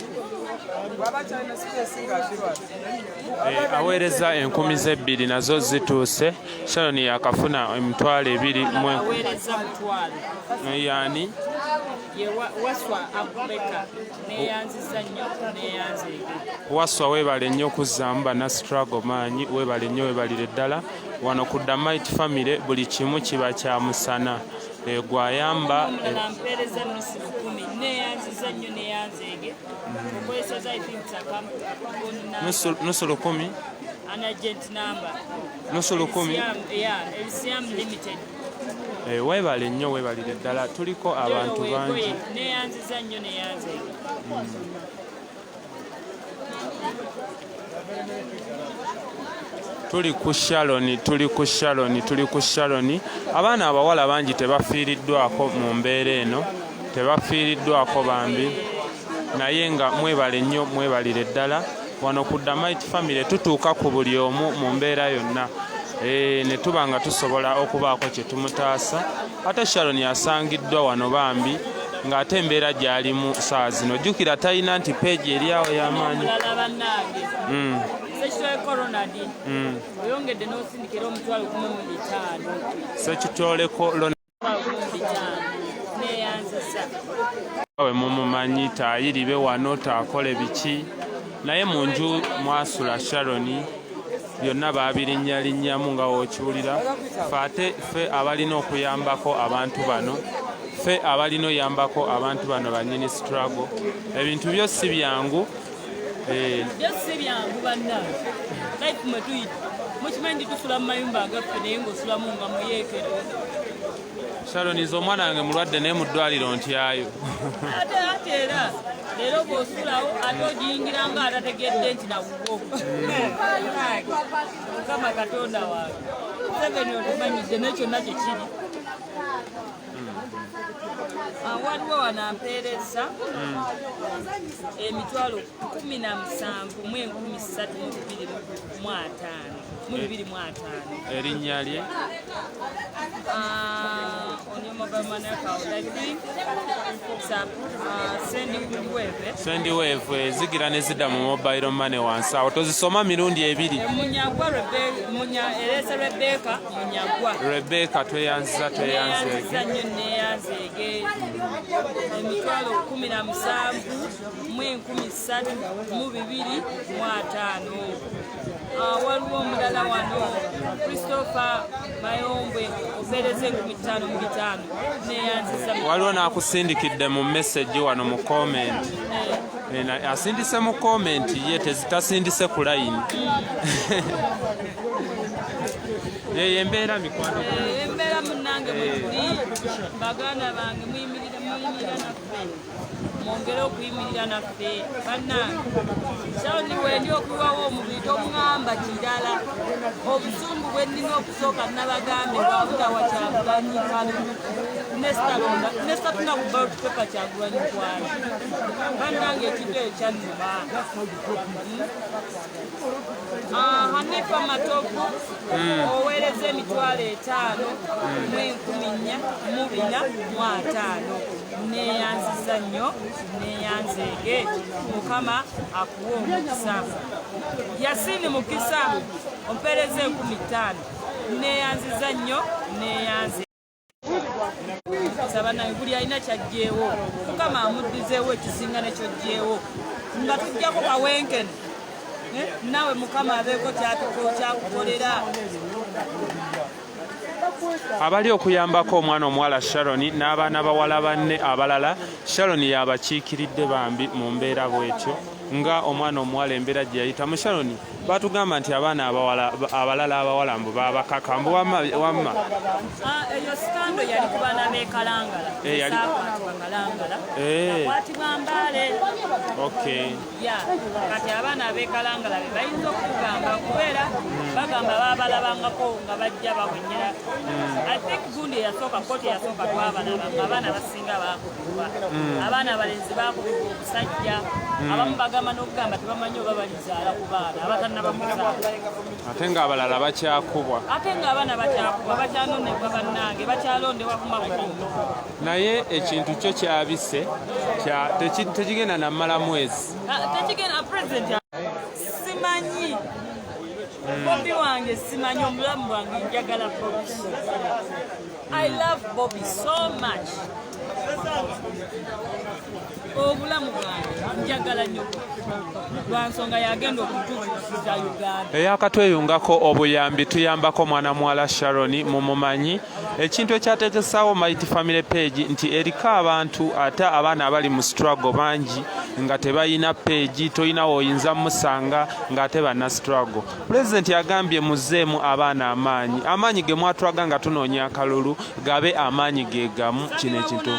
aweereza 2,000 nazo zituuse Sharon yakafuna emitwalo 2 aweereza mutwalo yani waswa akubeka neyanziza nnyo neyanzeege waswa webale nnyo okuzzaamu bana struggle maanyi webale nnyo webalire ddala wano ku Damite family buli kimu kiba kya musana gwayamba nampeereza nusu 10 neyanziza nnyo neyanzeege okozesa nusu 10 an agent number nusu 10 LCM limited webale nnyo webalire ddala tuliko abantu bangi neyanziza nnyo neyanzeege tuli ku Sharon abaana abawala bangi tebafiiriddwako mu mbeera eno tebafiiriddwako bambi naye nga mwebale nnyo mwebalire ddala wano ku Damite family tutuuka ku buli omu mu mbeera yonna ne tuba nga tusobola okubaako kye tumutaasa ate Sharon yasangiddwa wano bambi ng'ate embeera gy'alimu saa zino jjukira talina nti peegi eri awo y'amaanyi oyongedde n'osindikira omutwalo 15 sekitoleko neyanziza we mumumanyi taayiribe wano taakole biki naye mu nju mwasula Sharon byonna baabirinnyalinnya nga wookiwulira ffe abalina okuyambako abantu bano ffe abalina oyambako abantu bano bannyini struggle ebintu byo si byangu byo si byangu bannange life mwe tuyita mukimanyi tusula mu mayumba agaffe naye ng'osulamu nga muyeekera Sharoniza omwana wange mulwadde naye mu ddwaliro ntyayo ate era leero bw'osulawo ate ogiyingira nga atategedde nti nawuwo mukama katonda wange Museveni otumanyidde nekyonna kyekiri waliwo wanampeereza emitwalo 17,325 erinnya lye sendi weevu ezigira ne zidda mu mobile money wansi awo tozisoma mirundi ebiri erese Rebecca tweyanziza neyanzeege emitwalo 17,325 waliwo omulala wano Christopher Mayombwe opereze 15,500 neyanziza waliwo n'akusindikidde mu message wano mu comment asindise mu comment ye tezitasindise ku line embeera mikwano embeera munnange mwekuli baganda bange muyimirira naffe mwongere okuyimirira naffe bannange Sharoni wendi okuwawo omubiri tomuŋŋamba kirala obusungu bwe nnina okusooka nabagambe bwabutawa Kyagulanyi kalulu nesatuna ku ballot paper Kyagulanyi kwala bannange ekintu ekyannuma Hanifa Matovu oweereza emitwalo 5,445 neyanziza nnyo neyanzeege mukama akuwa omukisa Yasini Mukisa ompeereza 15,000 neyanziza nnyo neyanze sabanaye buli alina kyajjeewo mukama amuddizeewo ekisinga nekyojjeewo nga tujjako kawenkene nawe mukama abeeko kyakukolera abali okuyambako omwana omuwala Sharoni n'abaana bawala banne abalala Sharoni yabakiikiridde bambi mu mbeera bwetyo nga omwana omuwala embeera gye yayitamu Sharoni batugamba nti abaana abalala abawala mbu babakaka mbu wamma eyo sikando yali ku baana b'ekalangala esakwatibwa kalangala akwatibwa mbaale kati abaana b'ekalangala be bayinza okugamba kubeera bagamba babalabangako nga bajja bawenyera I think gundi eyasooka koti eyasooka twabalaba nga abaana basinga bakubibwa abaana abalenzi bakubibwa obusajja abamu bagamba n'okugamba tebamanyi oba balizaala ku baana abatannabamuzaala ate ng'abalala bakyakubwa ate ng'abaana bakyakubwa bakyanonebwa bannange bakyalondebwa ku makubo naye ekintu kyo kyabise tekigenda nammala mwezi tekigenda pulezidenti simanyi Bobby wange simanyi omulamu bwange njagala Bobby I love Bobby so much obulamu bwange njagala nnyo lwa nsonga yagenda okutuukiza Uganda eyakatweyungako obuyambi tuyambako mwana muwala Sharoni mumumanyi ekintu ekyateekesaawo Mighty Family Page nti eriko abantu ate abaana abali mu struggle bangi nga tebalina page toyina woyinza musanga ng'ate banna struggle pulezidenti yagambye muzeemu abaana amaanyi ge mwatulaga nga tunoonya akalulu gabe amaanyi ge gamu kino ekintu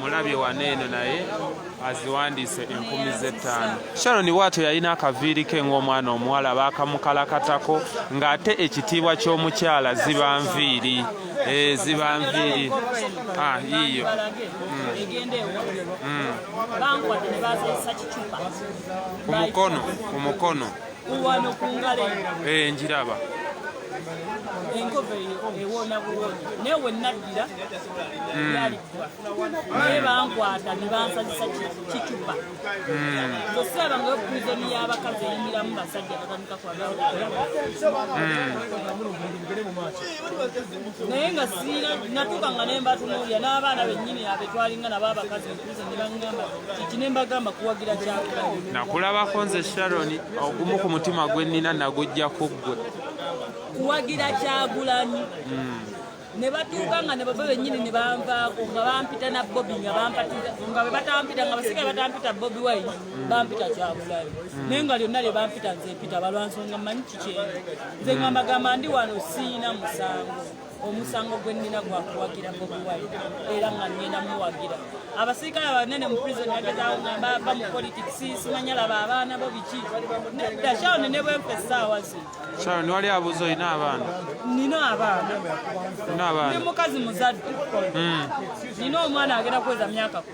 mulabye waneeno naye aziwandiise 10,500 Sharoni waatyo yalina akaviiri ke ng'omwana omuwala baakamukalakatako ng'ate ekitiibwa ky'omukyala ziba nviiri ziba nviiri yiyo ku mukono njiraba enkobe ewona bulungi naye we naddira yaliddwa naye bankwata ne bansazisa kicupa tosaba nga prizoni y'abakazi eyimiramu basajja batandika naye nga natuuka nga ne mbatunuulya n'abaana bennyini abe twalinga nabo abakazi prizoni baŋŋamba kiki ne mbagamba kuwagira Kyagulanyi nakulabako nze Sharoni ogumu ku mutima gwe nnina nagujja ku ggwe kuwagira Kyagulanyi ne batuuka nga ne babo bennyini ne banvaako nga bampita na Bobi nga bampatiza nga bwe batampita nga basigaye batampita Bobi Wine bampita Kyagulanyi naye nga lyonna lye bampita nze mpita balwansonga mmanyi kikyenze nze nga mbagamba ndi wano siina musango omusango gwe nnina gwakuwagira Bobi Wine era nga ngenda muwagira abasirikale abanene mu prison bagezaawo nga bava mu politics simanya laba abaana bo biki nedda Sharon ne bwempa essaawa zino Sharon wali abuuza olina abaana nina abaana ndi mukazi muzadde nina omwana agenda kuweza myaka 10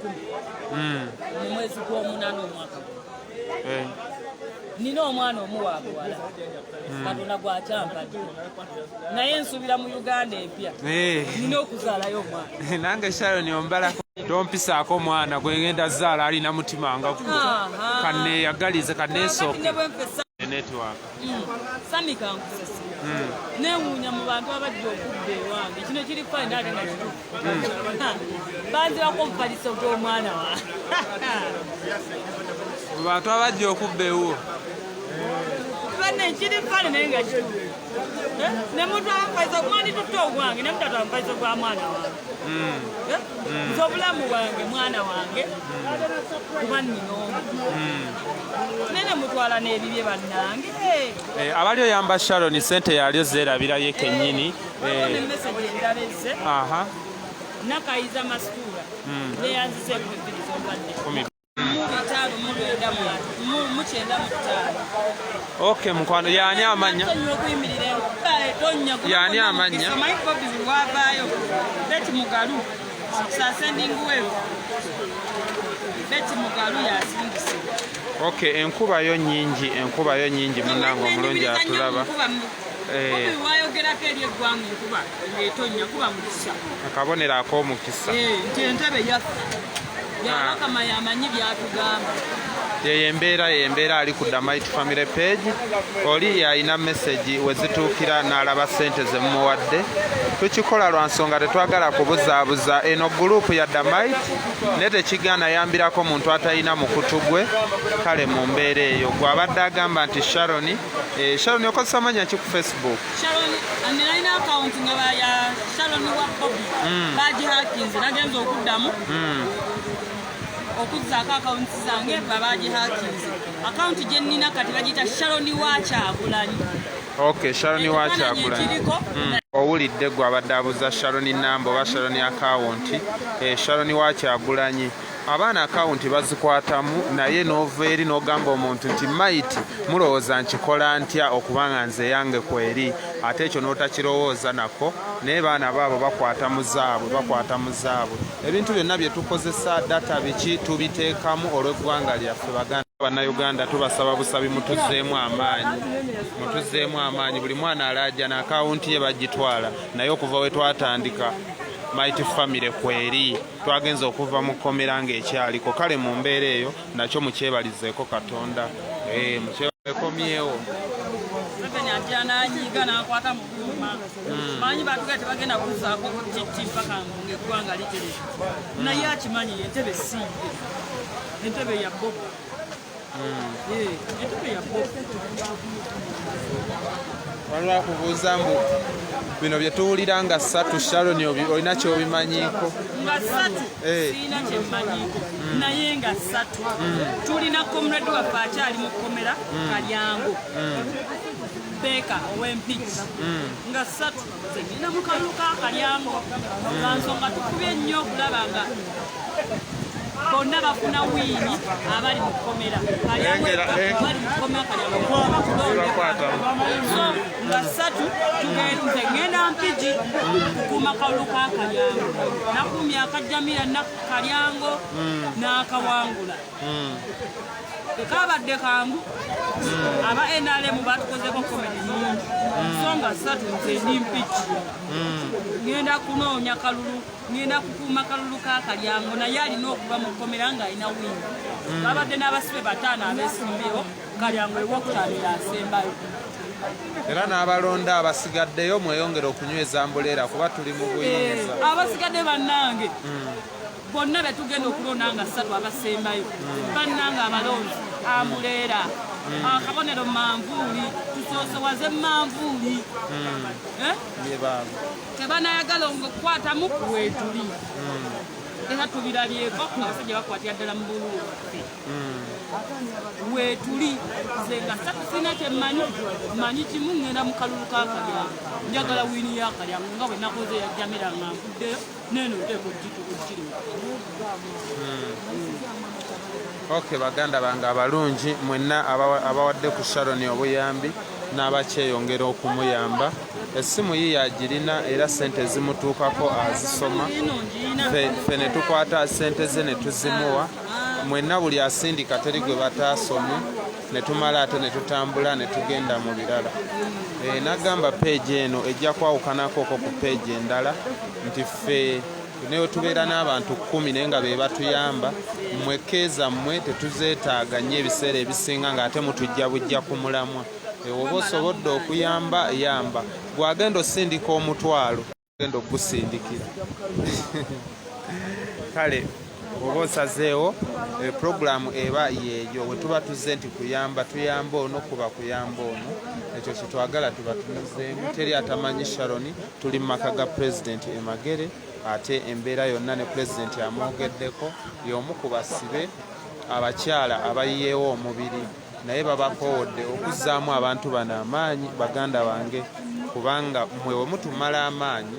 mu mwezi gw'omunaana omwaka nina omwana omu wa buwala Katonda gwakyampadde naye nsuubira mu Uganda empya nina okuzaalayo omwana nange Sharon ombalako tompisaako omwana gwe ngenda zaala alina mutima nga kanneeyagalize kanneesooke network Sami kankusese newuunya mu bantu abajja okubba ewange kino kiri fine ate nga kituufu banzirako omufaliso gw'omwana wa mu bantu abajja okubba ewo banne kiri fine naye nga kituufu ne muntu amufaliso mwani tutta ogwange ne mutata amufaliso gwa mwana wange nze obulamu bwange mwana wange kuba nnina omu nene mutwala n'ebibye bannange abali oyamba Sharon sente yalyo zeerabirayo kennyini meseji endaleze nakayiza masituula neyanziseeko ebbiri z'obadde Okay, mukwano yani amanya yani amanya Beti Mugalu sending wave Beti Mugalu yasingise. Okay, enkuba yo nyingi munango mulungi atulaba wayogera keri eggwanga enkuba ng'etonnya kuba mukisa akabonera ak'omukisa nti entebe yaffe yabakama yamanyi byatugamba yembeera ali ku Damite Family Page oli yalina message wezituukira n'alaba ssente ze mumuwadde tukikola lwa nsonga tetwagala kubuzaabuza eno gurupu ya Damite ne tekigaana yambirako muntu atalina mukutu gwe kale mu mbeera eyo gw'abadde agamba nti Sharon okozesa manya ki ku Facebook nalina akawunti nga ya Sharon wa Bobi bagihakinze nagenza okuddamu okuzzaako akawunti zange babagihakinze akawunti gye nnina kati bagiyita Sharon wa Kyagulanyi. Okay, Sharon wa Kyagulanyi owulidde gwe abadde abuza Sharon Nambo oba Sharon akawunti Sharon wa Kyagulanyi abaana akawunti bazikwatamu naye n'ova eri n'ogamba omuntu nti maiti mulowooza nkikola ntya okubanga nze yange kweri ate ekyo n'otakirowooza nako naye baana baabo bakwata mu zaabwe ebintu byonna bye tukozesa data biki tubiteekamu olw'eggwanga lyaffe baganda bannayuganda tubasaba busabi mutuzzeemu amaanyi buli mwana alajja na akawunti ye bagitwala naye okuva we twatandika Mighty Family kweri twagenza okuva mu kkomera ng'ekyaliko kale mu mbeera eyo nakyo mukyebalizeeko Katonda mukyekomyewo ananyiga nakwata mu kuuma manyi batugate bagenda kuzaako kiti mpaka eggwanga litereza naye akimanyi entebe siide entebe ya Bob entebe ya Bob waliwo akubuuza mbu bino bye tuwulira nga 3 Sharon olina kyobimanyiiko nga 3 siina kyemmanyiiko naye nga 3 tulina comrade waffe akyali mu kkomera Kalyango Beka ow'empiki nga 3 zegenda mu kalulu ka Kalyango lwa nsonga tukubye nnyo okulaba nga bonna bafuna wiini abali mu kkomera bali mu kkomera Kalyango so nga 3 tugenze ngenda mpigi kukuuma kalulu ka Kalyango nakumya akajjamira na Kalyango n'akawangula kabadde kangu aba NRM batukozeko komedi nungi so nga 3 nze ndi mpiki ngenda kunoonya kalulu ngenda kukuuma kalulu ka Kalyango naye alina okuba mu kkomera nga alina wiini babadde n'abasibe 5 abeesimbyewo Kalyango ewokutaano yasembayo era n'abalonda abasigaddeyo mweyongera okunyweza mbuleera kuba tuli mu buyinza abasigadde bannange bonna betugenda okulonda nga 3 abasembayo bannange abalonzi ambuleera akabonero manvuuli tusoosowaze manvuuli tebanayagala okukwatamu weetuli era tubirabyeko abasajja bakwatira ddala mu bululu weetuli nze nga satusina kyemmanyi manyi kimu ŋŋenda mu kalulu kakalyango njagala wiini yakalyango nga bwe nakoze yajjamira nga nvuddeyo neeno nteeka okukirimu. Okay, baganda bange abalungi mwenna abawadde ku Sharon obuyambi n'abakyeyongera okumuyamba. Essimu ye yagirina era sente zimutuukako azisoma. Ffe ne tukwata sente ze ne tuzimuwa. Mwenna buli asindika teri gwe bataasomye ne tumala ate ne tutambula ne tugenda mu birala. Nagamba page eno ejja kwawukanako ku page endala nti ffe neyo tubeera n'abantu 10 naye nga be batuyamba mwekeza mmwe tetuzeetaaga nnyo ebiseera ebisinga ng'ate mutujja bujja ku mulamwa. Oba osobodde okuyamba yamba, gwagenda osindika omutwalo genda ogusindikira. Kale oba osazeewo puroguramu eba yeeyo bwe tuba tuzze nti kuyamba tuyamba ono kuba kuyamba ono, ekyo kyetwagala tuba tunuzeemu. Teri atamanyi Sharon tuli mu maka ga Pulezidenti Magere, ate embeera yonna ne Pulezidenti amwogeddeko y'omu ku basibe abakyala abayiyeewo omubiri, naye babakoowodde okuzzaamu abantu bano amaanyi. Baganda bange, kubanga mmwe bwe mutumala amaanyi,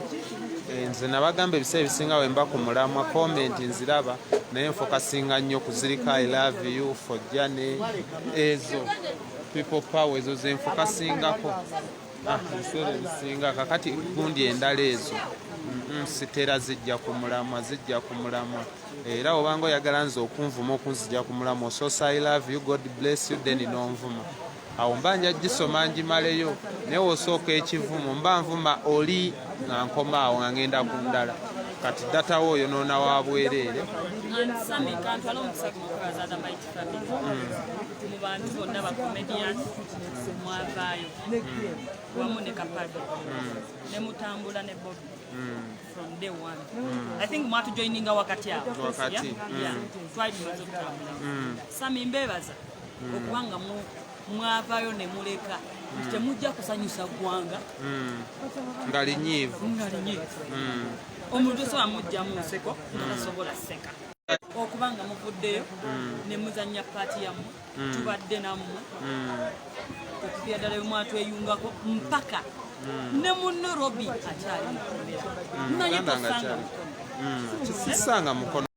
nze nabagamba ebiseera ebisinga bwe mba ku mulamwa komenti nziraba naye nfokasinga nnyo kuzirika I love you for Jane, ezo people power ezo ze nfokasingako ebiseera ebisinga. Kakati gundi endala ezo sitera zijja ku mulamwa, zijja ku mulamwa. Era obanga oyagala nze okunvuma okunzijja ku mulamwa osoosa I love you, God bless you, then n'onvuma. Awo mba nja gisoma njimaleyo, naye osooka ekivumo mba nvuma oli nga nkoma awo nga ngenda ku ndala. Kati datawo oyo noona wa bwereere. Sami kantwala omusagi mukubaza Adamaiti Family mu bantu bonna ba comedian mwavaayo wamu ne Kapado ne Mutambula ne Bobby from day one. I think mwatujoininga wakati awo twali tumaze okutambula. Sami mbeebaza okubanga mwavaayo ne muleka temujja kusanyusa ggwanga nga linyiivu. Omuntu osobola mujjamu nseko nga tasobola sseka okubanga muvuddeyo ne muzannya paati yammwe tubadde nammwe okupira ddala bemwatweyungako mpaka ne mu Nairobi akyali mukomera naye tosanga mukono kisisanga mukono.